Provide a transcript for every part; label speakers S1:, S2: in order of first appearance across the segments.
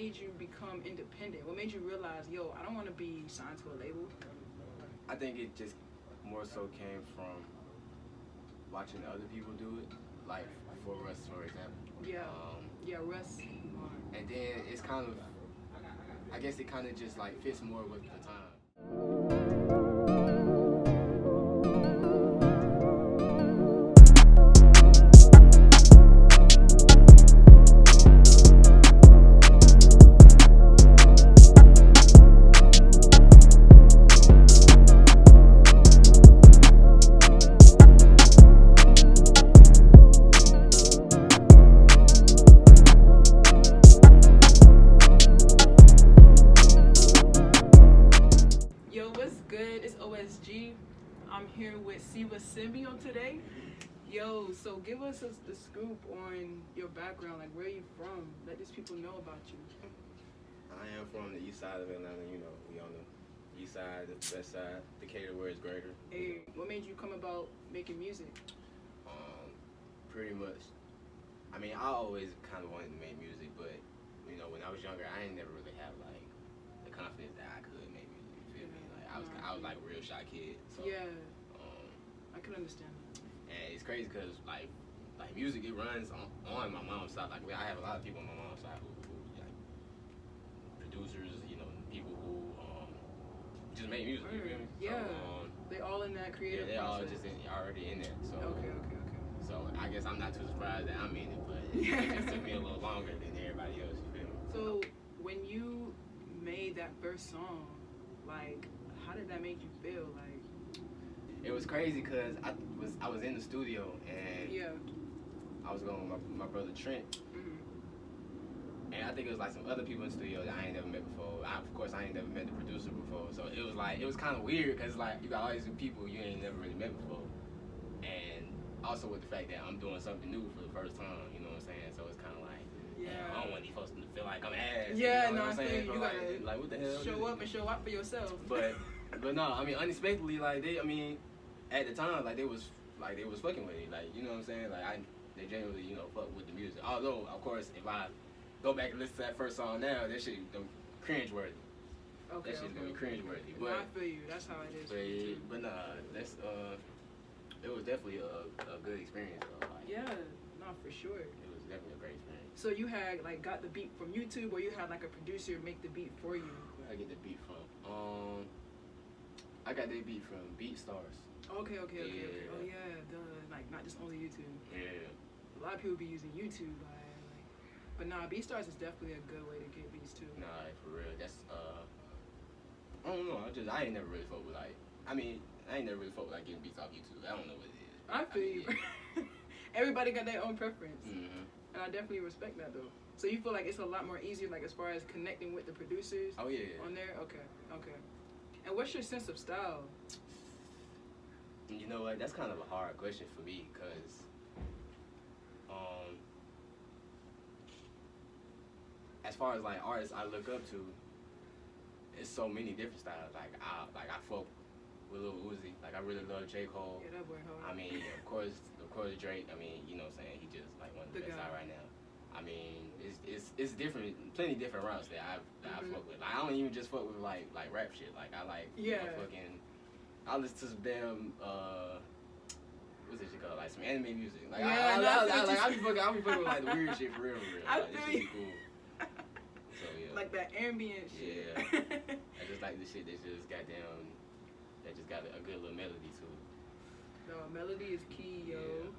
S1: made you become independent? What made you realize, yo, I don't want to be signed to a label?
S2: I think it just more so came from watching other people do it, like for Russ, for example.
S1: Yeah, Russ.
S2: And then it's kind of, I guess it kind of just like fits more with the time.
S1: I'm here with Siva on today. Yo, so give us the scoop on your background, like where are you from? Let these people know about you.
S2: I am from the east side of Atlanta, you know, we on the east side, the west side, Decatur where it's greater.
S1: Hey, what made you come about making music?
S2: Pretty much, I mean, I always kind of wanted to make music, but, you know, when I was younger, I ain't never really had, like, the confidence that I could make music, you feel me? Like, I was like a real shy kid, so.
S1: Yeah, I can understand that.
S2: And it's crazy because, like music, it runs on my mom's side. Like, I have a lot of people on my mom's side who like, producers, you know, people who just make music, you feel me?
S1: Yeah,
S2: so,
S1: they all in that creative
S2: yeah, they all
S1: process.
S2: just already in there, so.
S1: Okay.
S2: So I guess I'm not too surprised that I'm in it, but it just took me a little longer than everybody else, you feel me?
S1: So when you made that first song, like, how did that make you feel? Like,
S2: it was crazy because I was in the studio and I was going with my brother Trent, and I think it was like some other people in the studio that I ain't never met before. Of course, I ain't never met the producer before, so it was kind of weird because like you got all these people you ain't never really met before, and also with the fact that I'm doing something new for the first time, you know what I'm saying? So it's kind of like, I don't want these folks to feel like I'm ass.
S1: Yeah,
S2: you know what I'm saying?
S1: You gotta
S2: like what the hell?
S1: show up and show out for yourself.
S2: But no, I mean unexpectedly, like at the time, like they was fucking with it, like you know what I'm saying? Like they genuinely, you know, fuck with the music. Although of course, if I go back and listen to that first song now, that shit cringe worthy.
S1: Okay,
S2: that shit's gonna be cringe worthy.
S1: But I feel you. That's how it is.
S2: But nah, that's it was definitely a good experience though. Like,
S1: yeah, no, for sure.
S2: It was definitely a great experience.
S1: So you had like got the beat from YouTube, or you had like a producer make the beat for you?
S2: Where I get the beat from? I got that beat from BeatStars.
S1: Okay. Oh yeah, like not just only YouTube.
S2: Yeah.
S1: A lot of people be using YouTube, but nah, BeatStars is definitely a good way to get beats too.
S2: Nah, for real. That's I don't know. I ain't never really fuck with like. I ain't never really fuck with like getting beats off YouTube. I don't know what it is.
S1: I feel you. Everybody got their own preference,
S2: and
S1: I definitely respect that though. So you feel like it's a lot more easier, like as far as connecting with the producers.
S2: Oh yeah.
S1: On there, okay. And what's your sense of style?
S2: You know what? That's kind of a hard question for me because, as far as like artists I look up to, it's so many different styles. Like I fuck with Lil Uzi. Like I really love J. Cole.
S1: Yeah, that boy hard.
S2: I mean, of course Drake. I mean, you know what I'm saying? He just like one of the best out right now. I mean, it's different, plenty different routes that I fuck with. Like, I don't even just fuck with like rap shit. Like I like I listen to some damn what's this shit called? Like some anime music. Like I be fucking with like the weird shit for real.
S1: I
S2: like,
S1: feel you.
S2: Cool. So yeah.
S1: Like that ambient shit.
S2: Yeah. I just like the shit that just got a good little melody to it.
S1: No, melody is key, yo.
S2: Yeah.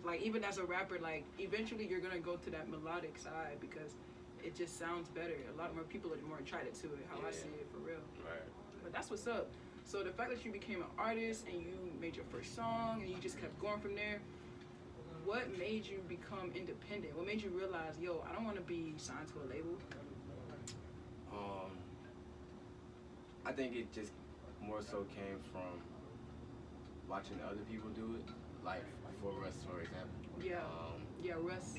S1: Like even as a rapper, like eventually you're gonna go to that melodic side because it just sounds better. A lot more people are more attracted to it. How I see it for real.
S2: Right.
S1: But that's what's up. So the fact that you became an artist and you made your first song and you just kept going from there, what made you become independent? What made you realize, yo, I don't want to be signed to a label?
S2: I think it just more so came from watching other people do it, like for Russ, for example.
S1: Yeah, Russ.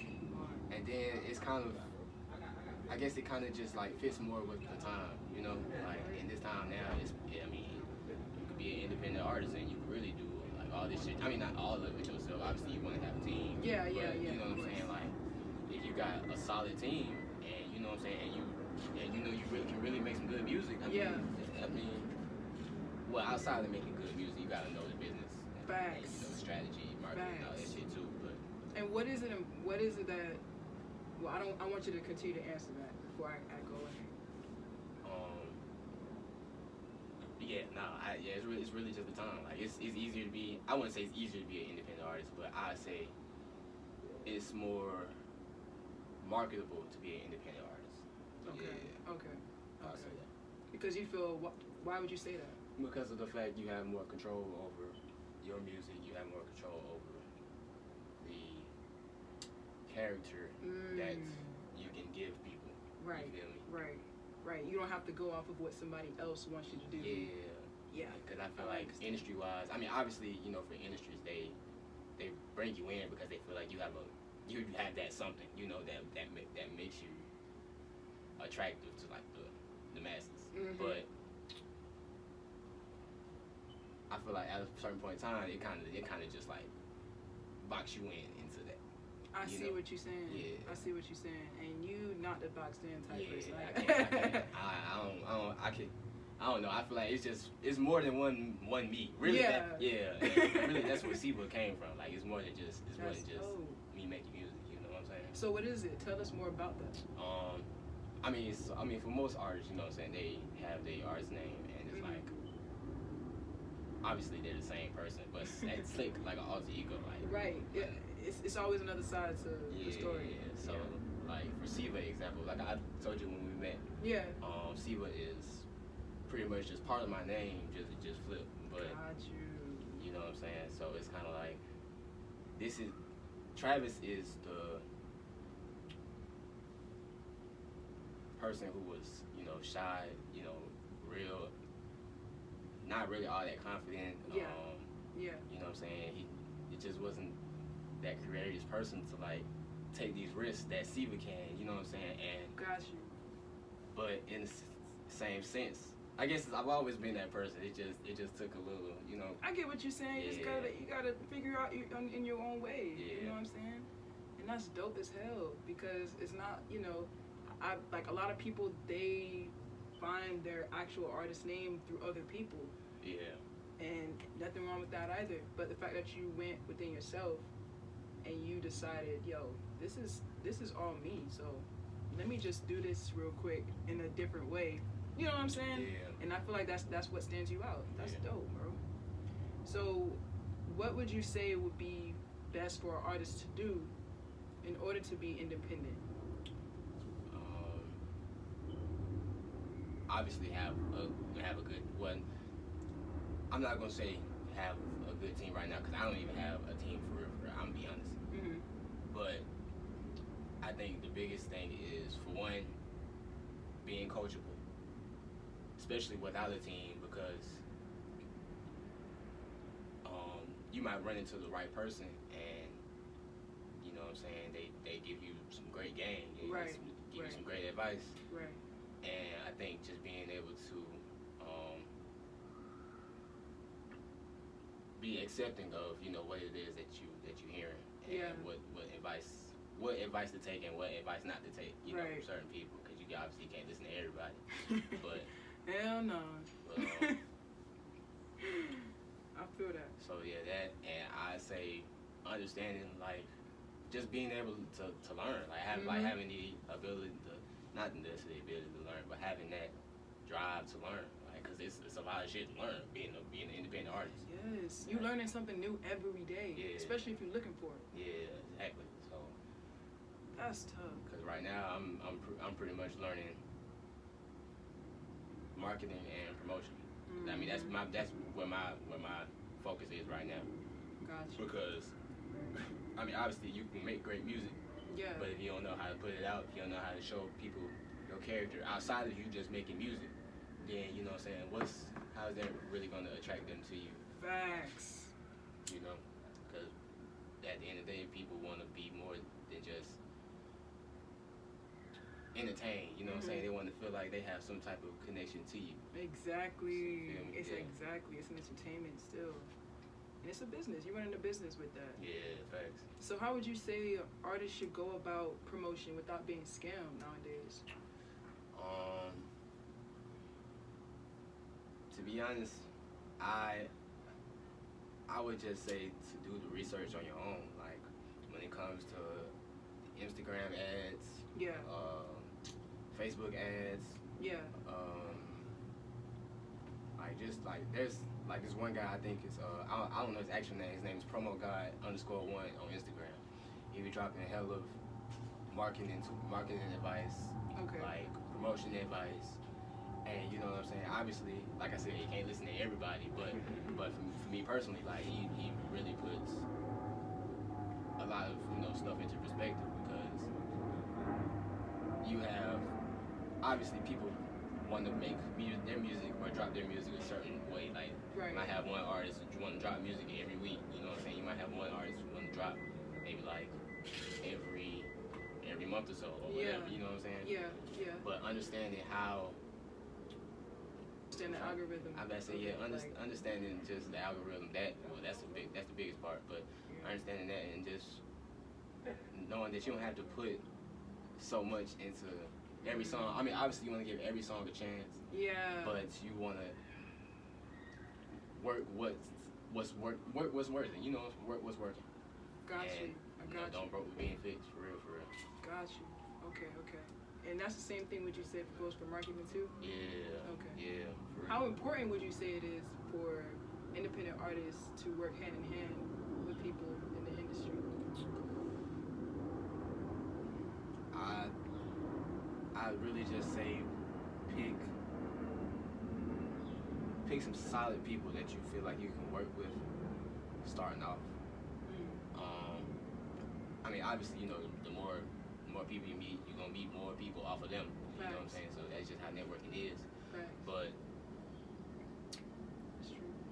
S2: And then it's kind of, I guess it kind of just like fits more with the time, you know? Like in this time now, you could be an independent artist and you can really do like all this shit. I mean, not all of it yourself. Obviously, you want to have a team.
S1: Yeah.
S2: You know what I'm saying? Like, if you got a solid team and you know what I'm saying, and you I mean, well, outside of making good music, you gotta know the business.
S1: Facts.
S2: And, you know, strategy, marketing, all that shit too. But.
S1: And what is it that? Well, I want you to continue to answer that before I go in. It's really just the time. Like it's easier to be. I wouldn't say it's easier to be an independent artist, but I'd say it's more marketable to be an independent artist. Okay.
S2: Yeah.
S1: Okay.
S2: I'll say that.
S1: Because you feel. Why would you say that?
S2: Because of the fact you have more control over your music. You have more control over the character that you can give people.
S1: Right.
S2: You feel me?
S1: Right. You don't have to go off of what somebody else wants you to do. Yeah.
S2: Because I feel like industry-wise, I mean, obviously, you know, for industries, they bring you in because they feel like you have that something, you know, that makes you attractive to like the masses. But I feel like at a certain point in time, it kind of just like box you into that.
S1: I see what you're saying.
S2: Yeah.
S1: I see what you're saying. And you not the boxed in type person.
S2: I don't know. I feel like it's more than one me. Really, really, that's where Siva came from. Like it's more than just me making music. You know what I'm saying?
S1: So what is it? Tell us more about that.
S2: I mean, for most artists, you know what I'm saying, they have their artist name, and it's like obviously they're the same person, but it's like an alter ego, like.
S1: Right. Yeah. It's always another side to the story.
S2: Yeah. So like for Siva example, like I told you when we met.
S1: Yeah.
S2: Siva is pretty much just part of my name, just flip. But you know what I'm saying? So it's kind of like Travis is the person who was, you know, shy, you know, real, not really all that confident.
S1: You
S2: know what I'm saying? It just wasn't that courageous person to like take these risks that Siva can, you know what I'm saying? And but in the same sense, I guess I've always been that person. It just took a little, you know.
S1: I get what you're saying. You gotta figure out in your own way. You know what I'm saying? And that's dope as hell because it's not, you know, I like a lot of people, they find their actual artist name through other people.
S2: Yeah.
S1: And nothing wrong with that either. But the fact that you went within yourself and you decided, yo, this is all me. So let me just do this real quick in a different way. You know what I'm saying?
S2: Yeah.
S1: And I feel like that's what stands you out. That's dope, bro. So what would you say would be best for an artist to do in order to be independent?
S2: Obviously have a good one. I'm not gonna say have a good team right now because I don't even have a team for real. I'm gonna be honest. But I think the biggest thing is, for one, being coachable, especially without a team, because you might run into the right person and, you know what I'm saying, they give you some great game, give you some great advice.
S1: Right.
S2: And I think just being able to be accepting of, you know, what it is that you hearing, and what advice to take and what advice not to take, you know, from certain people, because you obviously can't listen to everybody. But
S1: hell no. I feel that.
S2: So yeah, that, and I say understanding, like, just being able to learn, like having the ability to, not necessarily the ability to learn, but having that drive to learn, like, because it's a lot of shit to learn being an independent artist.
S1: Yes, you learning something new every day, especially if you're looking for it.
S2: Yeah, exactly. So
S1: that's tough.
S2: Because right now I'm pretty much learning marketing and promotion. I mean that's where my focus is right now.
S1: Gotcha.
S2: Because I mean obviously you can make great music.
S1: Yeah.
S2: But if you don't know how to put it out, if you don't know how to show people your character outside of you just making music, then, you know what I'm saying, how is that really going to attract them to you?
S1: Facts.
S2: You know, because at the end of the day, people want to be more than just entertained. You know what I'm saying? They want to feel like they have some type of connection to you.
S1: Exactly. It's an entertainment still. And it's a business. You're running a business with that.
S2: Yeah, facts. So
S1: how would you say artists should go about promotion without being scammed nowadays?
S2: To be honest, I would just say to do the research on your own. Like when it comes to Instagram ads, Facebook ads, like just like there's like this one guy, I think it's I don't know his actual name. His name is PromoGuy_1 on Instagram. He be dropping a hell of marketing advice, like promotion advice. And you know what I'm saying? Obviously, like I said, you can't listen to everybody, but for me personally, like he really puts a lot of stuff into perspective, because you have obviously people want to make their music or drop their music a certain way. Like you might have one artist that you want to drop music every week. You know what I'm saying? You might have one artist who want to drop maybe like every month or so or whatever. You know what I'm saying? Yeah. But understanding how.
S1: The algorithm.
S2: I better say understanding just the algorithm. That's the biggest part. But understanding that and just knowing that you don't have to put so much into every song. I mean, obviously you want to give every song a chance. Yeah. But you want to work what's working. You know, work what's working.
S1: Got you. I got you.
S2: Don't broke with being fixed for real.
S1: Got you. Okay. And that's the same thing what you said goes for marketing too?
S2: Yeah.
S1: Okay.
S2: Yeah.
S1: How important would you say it is for independent artists to work hand in hand with people in the industry?
S2: I really just say pick some solid people that you feel like you can work with starting off. I mean, obviously, the more people you meet, you're gonna meet more people off of them. You know what I'm saying? So that's just how networking is.
S1: Right.
S2: But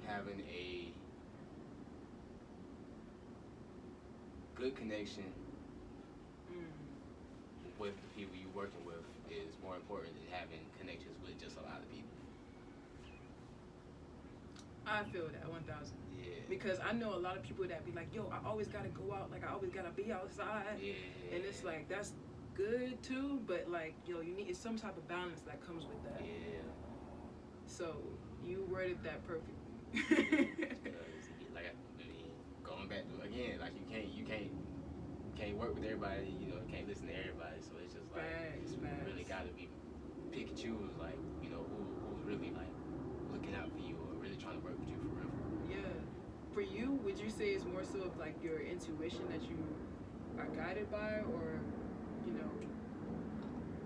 S2: having a good connection with the people you're working with is more important than having connections with just a lot of people.
S1: I feel that 1,000.
S2: Yeah.
S1: Because I know a lot of people that be like, yo, I always gotta go out, like I always gotta be outside.
S2: Yeah.
S1: And it's like that's good too, but like, yo, you need some type of balance that comes with that.
S2: Yeah.
S1: So you worded that perfectly.
S2: Like going back to again, like you can't work with everybody. You can't listen to everybody. So it's just like you really gotta be pick and choose. Like who's really like looking out for you or really trying to work with you for real.
S1: Yeah. For you, would you say it's more so of like your intuition that you are guided by, or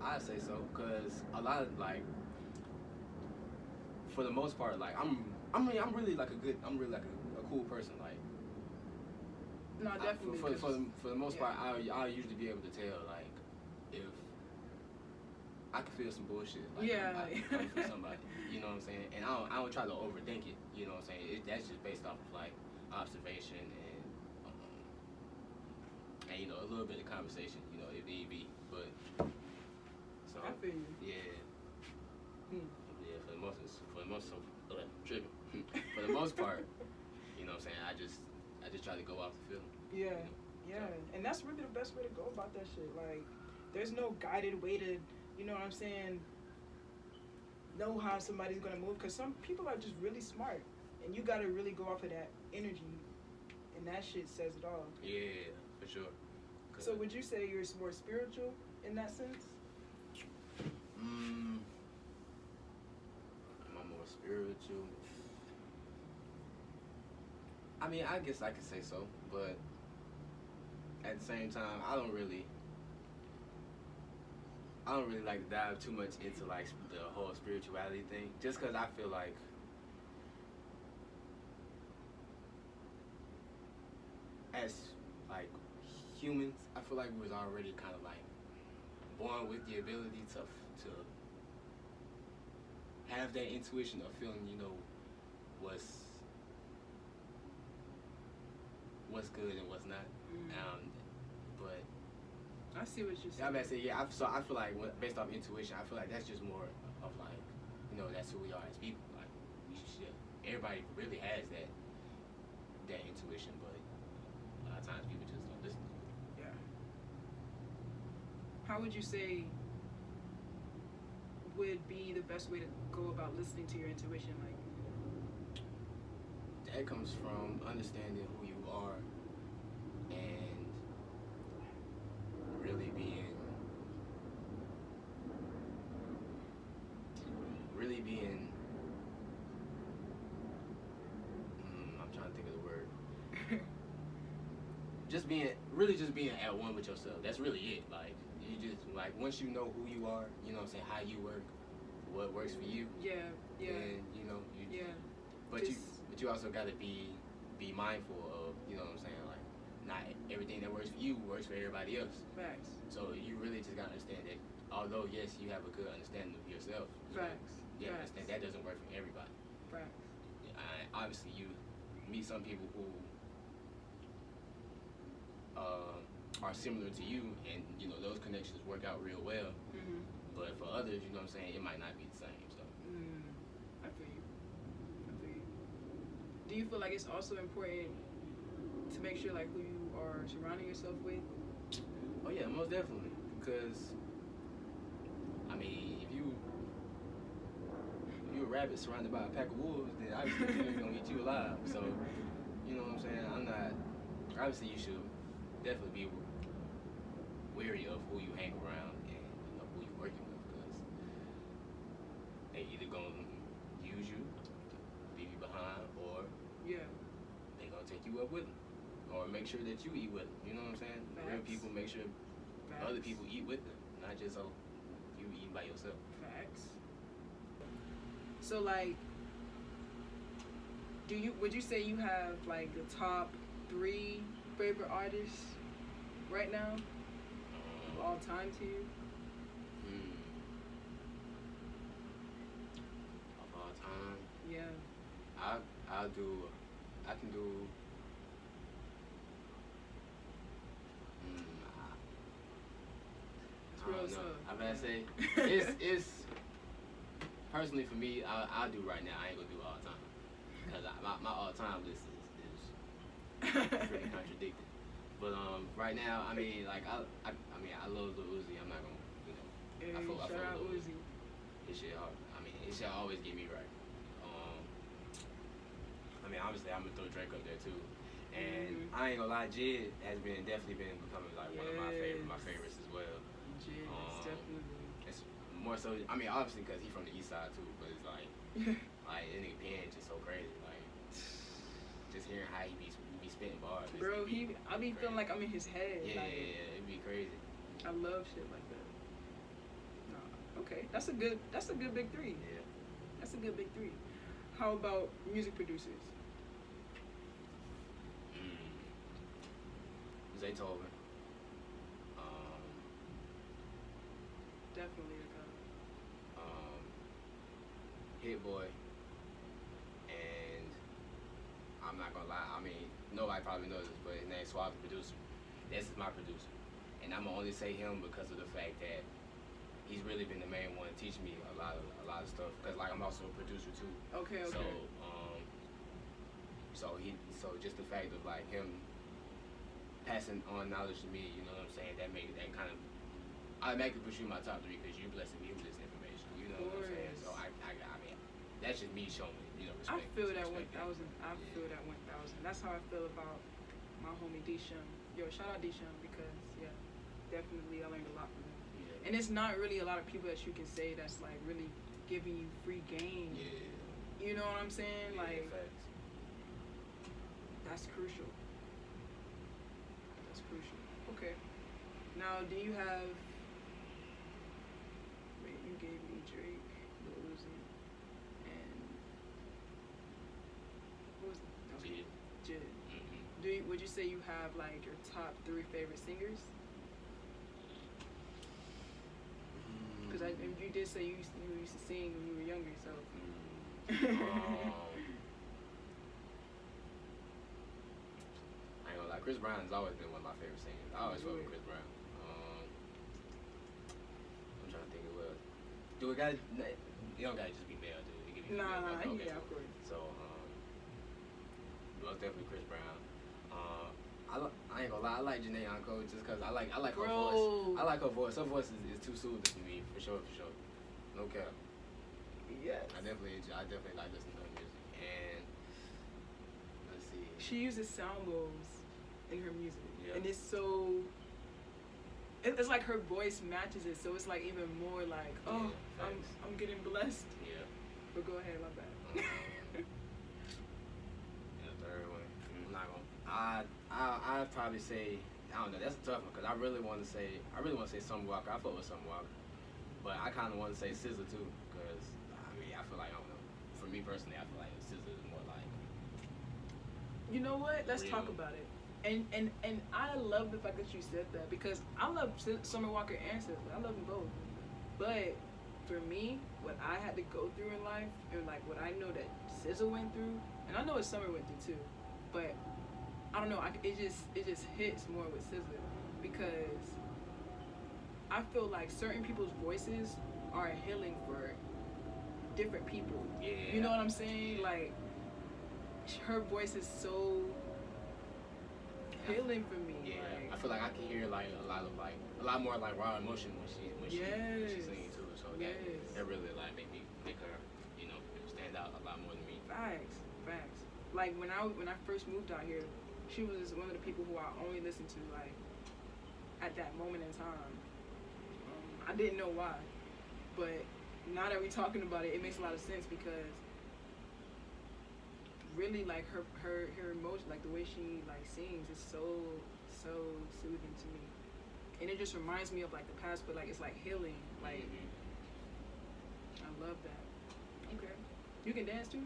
S2: I'd say so, cause a lot of like, for the most part, like I'm really like a cool person. Like,
S1: no, definitely.
S2: For the most part, I'll usually be able to tell like if I can feel some bullshit. Like, coming from somebody. You know what I'm saying? And I don't try to overthink it. You know what I'm saying? That's just based off of like observation and a little bit of conversation. If need be, but. So,
S1: I feel you.
S2: Yeah. Yeah, for the most part, you know what I'm saying, I just try to go off the feeling.
S1: Yeah. And that's really the best way to go about that shit. Like, there's no guided way to, you know what I'm saying, know how somebody's gonna move, because some people are just really smart, and you gotta really go off of that energy, and that shit says it all.
S2: Yeah, for sure.
S1: So would you say you're more spiritual in that sense?
S2: Am I more spiritual? I mean, I guess I could say so, but at the same time, I don't really like to dive too much into like the whole spirituality thing, just because I feel like as like humans, I feel like we was already kind of like born with the ability to have that intuition of feeling, what's good and what's not. But
S1: I see what you're saying.
S2: I about to say, yeah. So I feel like based off intuition, I feel like that's just more of like, that's who we are as people. Like, everybody really has that intuition, but a lot of times people just don't listen.
S1: Yeah. How would you say would be the best way to go about listening to your intuition? Like,
S2: that comes from understanding who you are and really being I'm trying to think of the word. just being at one with yourself. That's really it. Like, you just, like, once you know who you are, you know what I'm saying, how you work, what works for you.
S1: Yeah.
S2: And, you know, but you also got to be mindful of, you know what I'm saying, like, not everything that works for you works for everybody else.
S1: Facts.
S2: So you really just got to understand that, although, yes, you have a good understanding of yourself.
S1: Facts.
S2: Yeah, understand that doesn't work for everybody.
S1: Facts.
S2: Obviously, you meet some people who are similar to you, and, you know, those connections work out real well.
S1: Mm-hmm.
S2: But for others, you know what I'm saying, it might not be the same. So.
S1: I feel you. Do you feel like it's also important to make sure, like, who you are surrounding yourself with?
S2: Oh yeah, most definitely. Because, I mean, if you're a rabbit surrounded by a pack of wolves, then obviously you're gonna eat you alive. So, you know what I'm saying? Obviously you should definitely be wary of who you hang around and, you know, who you're working with, because they either gonna use you, leave you behind, or they gonna take you up with them, or make sure that you eat with them. You know what I'm saying? Real people make sure other people eat with them, not just you eat by yourself.
S1: Facts. So, like, would you say you have, like, the top 3 favorite artists right now of all time to you?
S2: Of all time?
S1: Yeah.
S2: I can do. I don't know. I'm gonna say it's personally for me. I'll do right now. I ain't gonna do all time, because my all time list is pretty contradicted. But right now, I mean, like I love Lil Uzi. I'm not gonna, you know. I feel
S1: shout out
S2: Lil
S1: Uzi.
S2: It should always get me right. I mean, obviously I'm gonna throw Drake up there too. And I ain't gonna lie, Jid has definitely been becoming like one of my favorites as well.
S1: Jid is definitely.
S2: It's more so. I mean, obviously because he's from the East Side too, but it's like, like that nigga pen just so crazy. Like, just hearing how he be spitting bars.
S1: Bro, I be feeling like I'm in his head.
S2: Yeah,
S1: like,
S2: it'd be crazy.
S1: I love shit like that. Nah, okay, that's a good big 3.
S2: Yeah.
S1: That's a good big 3. How about music producers?
S2: Zaytoven.
S1: Definitely a guy.
S2: Hit Boy. And I'm not gonna lie, I mean, nobody probably knows this, but his name's Suave the Producer. This is my producer. And I'm gonna only say him because of the fact that he's really been the main one teaching me a lot of stuff. Cause like I'm also a producer too.
S1: Okay.
S2: So just the fact of like him passing on knowledge to me, you know what I'm saying, that kind of automatically puts you in my top 3 because you blessing me with this information. You know what I'm saying? So I mean, that's just me showing, you know, respect.
S1: I feel that 1,000. I feel that 1,000. That's how I feel about my homie D-Shum. Yo, shout out D-Shum because definitely I learned a lot from him. Yeah. And it's not really a lot of people that you can say that's like really giving you free game.
S2: Yeah.
S1: You know what I'm saying?
S2: Yeah,
S1: like,
S2: facts.
S1: That's crucial. Okay. Now, do you have? Wait, you gave me Drake, Lil Uzi, and what was
S2: Jid.
S1: Jid. Would you say you have like your top 3 favorite singers? Because you did say you used to sing when you were younger, so.
S2: I ain't gonna lie, Chris Brown has always been one of my favorite singers. I always fuck with Chris Brown. I'm trying to think of what. You don't gotta just be male, dude. It can be female.
S1: Yeah, of course.
S2: So, most definitely Chris Brown. I ain't gonna lie, I like Janae Aiko just because I like her voice. I like her voice. Her voice is too soothing to me, for sure. No cap.
S1: Yes.
S2: I definitely like listening to her music. And see.
S1: She uses sound bowls in her music,
S2: yeah.
S1: and it's so. It's like her voice matches it, so it's like even more like, oh, yeah, I'm getting blessed.
S2: Yeah.
S1: But go ahead, my bad.
S2: The third one, I'm not gonna. I'd probably say, I don't know. That's a tough one because I really want to say Summer Walker. I fuck with Summer Walker, but I kind of want to say SZA too because I mean I feel like, I don't know. For me personally, I feel like SZA is more like.
S1: You know what? Let's
S2: real.
S1: Talk about it. And I love the fact that you said that because I love Summer Walker and SZA. I love them both. But for me, what I had to go through in life and like what I know that SZA went through, and I know what Summer went through too, but I don't know. It just hits more with SZA because I feel like certain people's voices are healing for different people.
S2: Yeah.
S1: You know what I'm saying? Like her voice is so healing for me.
S2: Yeah,
S1: like,
S2: I feel like I can hear like a lot more like raw emotion when she's singing too. So that really like make her, you know, stand out a lot more than me.
S1: Facts. Like when I first moved out here, she was one of the people who I only listened to like at that moment in time. I didn't know why, but now that we're talking about it, it makes a lot of sense because really like her emotion, like the way she like sings is so soothing to me, and it just reminds me of like the past, but like it's like healing. Like I love that. Okay, you can dance too.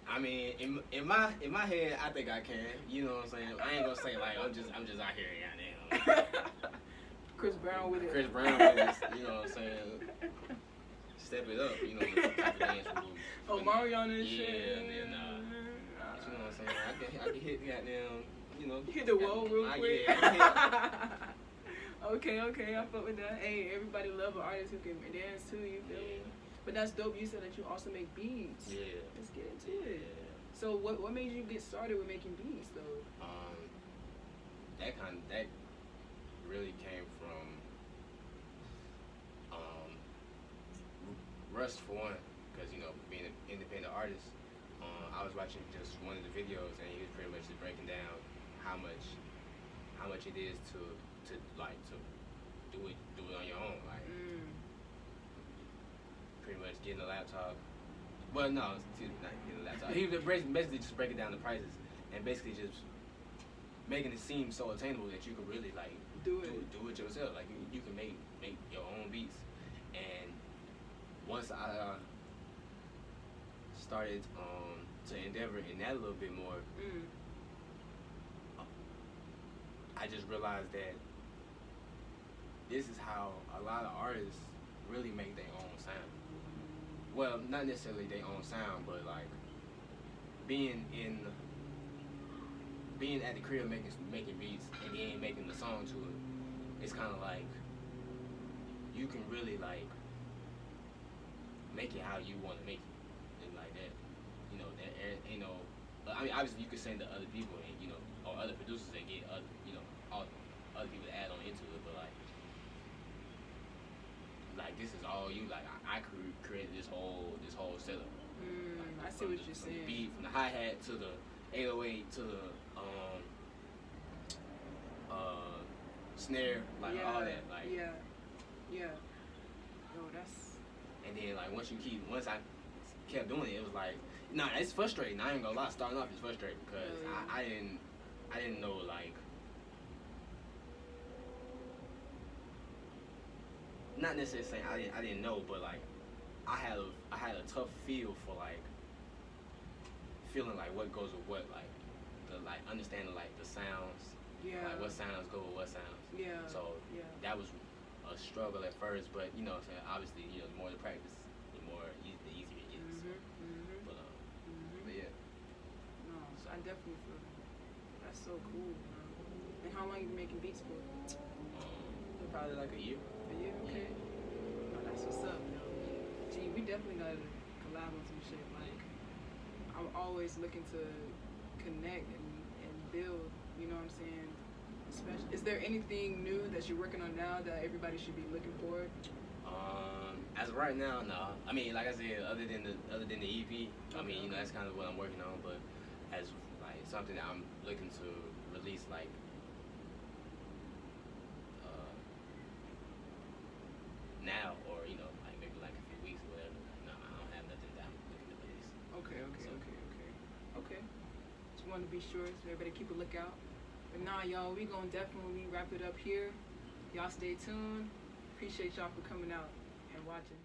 S2: I mean, in my head, I think I can. You know what I'm saying? I ain't gonna say like I'm just out here, goddamn.
S1: Chris Brown with it.
S2: Chris Brown with it. You know what I'm saying? Step it up. You know what type of dance we do.
S1: Oh, Mariana and shit.
S2: Yeah, and then you know what I'm saying? I can hit goddamn. You know.
S1: Hit the wall real quick.
S2: Yeah.
S1: Okay, I fuck with that. Hey, everybody love an artist who can dance too. You feel me? But that's dope. You said that you also make beats.
S2: Yeah.
S1: Let's get into it. So what made you get started with making beats though?
S2: That really came from Russ for one, because you know being an independent artist. I was watching just one of the videos and he was pretty much just breaking down how much it is to do it on your own, like. Pretty much getting a laptop. Well, no, not getting a laptop. He was basically just breaking down the prices and basically just making it seem so attainable that you could really like do it yourself. Like you can make your own beats. And once I started to endeavor in that a little bit more, I just realized that this is how a lot of artists really make their own sound. Well, not necessarily their own sound, but like being at the crib making beats and then making the song to it. It's kind of like you can really like make it how you want to make it, and like that. You know that you know. I mean, obviously you could send to other people and you know, or other producers and get other all other people to add on into it, but like this is all you. Like I created this whole setup.
S1: I see what you're saying.
S2: From the beat, from the hi-hat to the 808 to the snare, like all that. Like
S1: yeah. No, that's.
S2: And then like once I kept doing it, it was like, nah, it's frustrating. I ain't gonna lie. Starting off is frustrating because I didn't know like. Not necessarily saying I didn't know, but like I had a tough feel for like feeling like what goes with what, like the like understanding like the sounds, like what sounds go with what sounds. So that was a struggle at first, but you know what I'm saying, obviously the more you practice, the easier it gets. But yeah.
S1: No, so I definitely feel that. That's so cool. And how long you been making beats for?
S2: Probably like a year.
S1: Okay. Oh, that's what's up, yo. Gee, we definitely gotta collab on some shit. Like, I'm always looking to connect and build, you know what I'm saying? Especially, is there anything new that you're working on now that everybody should be looking for?
S2: As of right right now, no. I mean, like I said, other than the EP, I mean, you know, that's kind of what I'm working on. But as like something that I'm looking to release, like now, or you know, like maybe like a few weeks or whatever. No, I don't have nothing that I'm looking to release.
S1: Okay. Just wanted to be sure, so everybody keep a lookout. But nah, y'all, we gonna definitely wrap it up here. Y'all stay tuned. Appreciate y'all for coming out and watching.